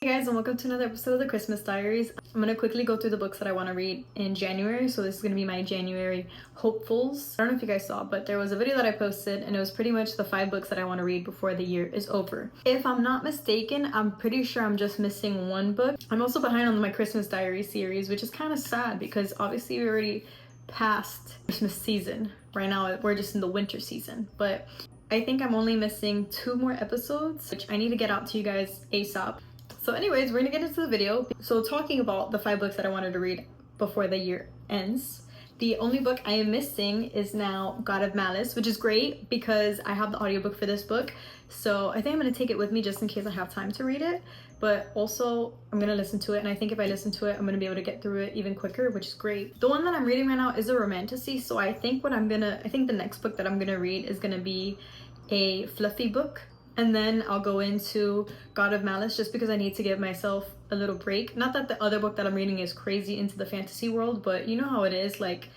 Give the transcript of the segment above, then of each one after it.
Hey guys, and welcome to another episode of the Christmas Diaries. I'm gonna quickly go through the books that I want to read in January. So this is gonna be my January hopefuls. I don't know if you guys saw, but there was a video that I posted and it was pretty much the 5 books that I want to read before the year is over. If I'm not mistaken, I'm pretty sure I'm just missing 1 book. I'm also behind on my Christmas Diary series, which is kind of sad because obviously we already passed Christmas season. Right now we're just in the winter season, but I think I'm only missing 2 more episodes, which I need to get out to you guys ASAP. So anyways, we're gonna get into the video. So talking about the 5 books that I wanted to read before the year ends, the only book I am missing is now God of Malice, which is great because I have the audiobook for this book. So I think I'm gonna take it with me just in case I have time to read it, but also I'm gonna listen to it, and I think if I listen to it, I'm gonna be able to get through it even quicker, which is great. The one that I'm reading right now is a romantasy, so I think the next book that I'm gonna read is gonna be a fluffy book. And then I'll go into God of Malice just because I need to give myself a little break. Not that the other book that I'm reading is crazy into the fantasy world, but you know how it is. Like,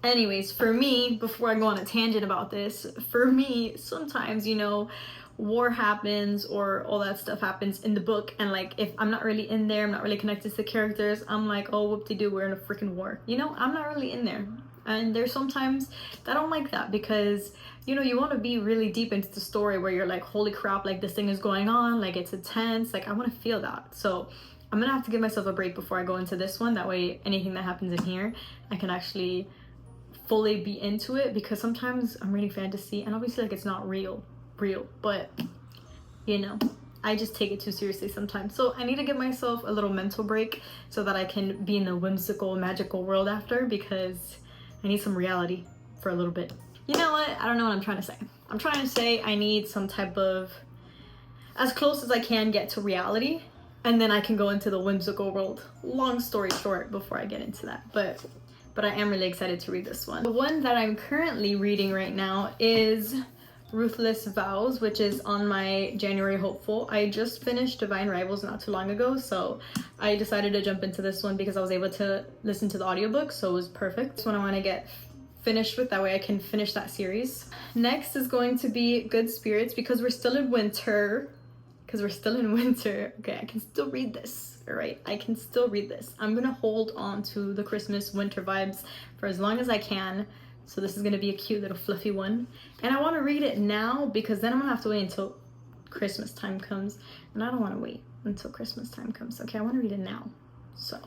anyways, for me, before I go on a tangent about this, for me, sometimes, you know, war happens or all that stuff happens in the book, and like if I'm not really in there, I'm not really connected to the characters, I'm like, oh, whoop-de-doo, we're in a freaking war. You know, I'm not really in there. And there's sometimes I don't like that because, you know, you want to be really deep into the story where you're like, holy crap, like this thing is going on, like it's intense, like I want to feel that. So I'm gonna have to give myself a break before I go into this one. That way anything that happens in here, I can actually fully be into it, because sometimes I'm reading fantasy and obviously like it's not real, but you know, I just take it too seriously sometimes. So I need to give myself a little mental break so that I can be in the whimsical, magical world after, because I need some reality for a little bit. You know what? I don't know what I'm trying to say. I'm trying to say I need some type of, as close as I can get to reality, and then I can go into the whimsical world. Long story short before I get into that. But I am really excited to read this one. The one that I'm currently reading right now is Ruthless Vows, which is on my January hopeful. I just finished Divine Rivals not too long ago, so I decided to jump into this one because I was able to listen to the audiobook, so it was perfect. This one I want to get finished with, that way I can finish that series. Next is going to be Good Spirits, because we're still in winter. Okay, I can still read this. All right, I can still read this. I'm gonna hold on to the Christmas winter vibes for as long as I can. So this is gonna be a cute little fluffy one, and I want to read it now because then I'm gonna have to wait until Christmas time comes, and I don't want to wait until Christmas time comes. Okay, I want to read it now. So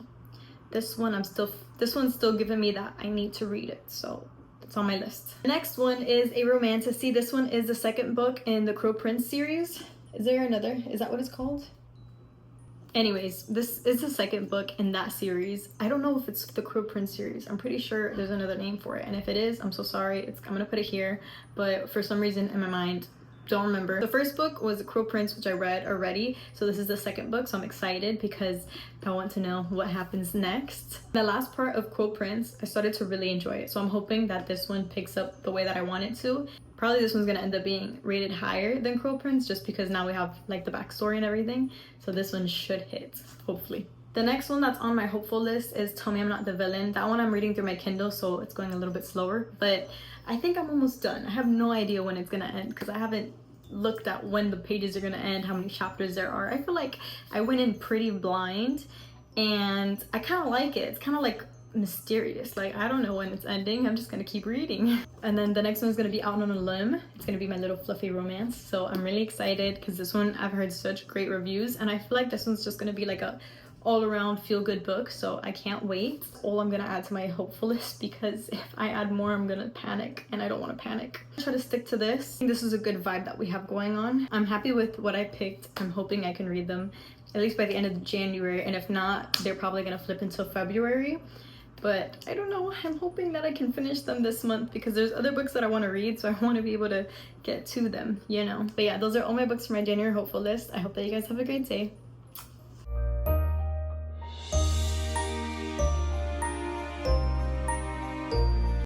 this one's still giving me that I need to read it, so it's on my list. The next one is a romantasy. This one is the 2nd book in the Crow Prince series. Is there another? Is that what it's called? Anyways, this is the 2nd book in that series. I don't know if it's the Crow Prince series. I'm pretty sure there's another name for it, and if it is, I'm so sorry. I'm gonna put it here, but for some reason in my mind, don't remember. The 1st book was The Crow Prince, which I read already, so this is the 2nd book, so I'm excited because I want to know what happens next. The last part of Crow Prince, I started to really enjoy it, so I'm hoping that this one picks up the way that I want it to. Probably this one's gonna end up being rated higher than Crow Prince just because now we have like the backstory and everything, so this one should hit, hopefully. The next one that's on my hopeful list is Tell Me I'm Not the Villain. That one I'm reading through my Kindle, so it's going a little bit slower, but I think I'm almost done. I have no idea when it's gonna end because I haven't looked at when the pages are gonna end, how many chapters there are. I feel like I went in pretty blind and I kind of like it. It's kind of like mysterious, like I don't know when it's ending. I'm just gonna keep reading. And then the next one is gonna be Out on a Limb. It's gonna be my little fluffy romance, so I'm really excited because this one I've heard such great reviews, and I feel like this one's just gonna be like a all-around feel-good book, so I can't wait. All I'm gonna add to my hopeful list, because if I add more I'm gonna panic, and I don't want to panic. I try to stick to this. I think this is a good vibe that we have going on. I'm happy with what I picked. I'm hoping I can read them at least by the end of January, and if not, they're probably gonna flip until February. But I don't know, I'm hoping that I can finish them this month because there's other books that I want to read, so I want to be able to get to them, you know. But yeah, those are all my books for my January hopeful list. I hope that you guys have a great day.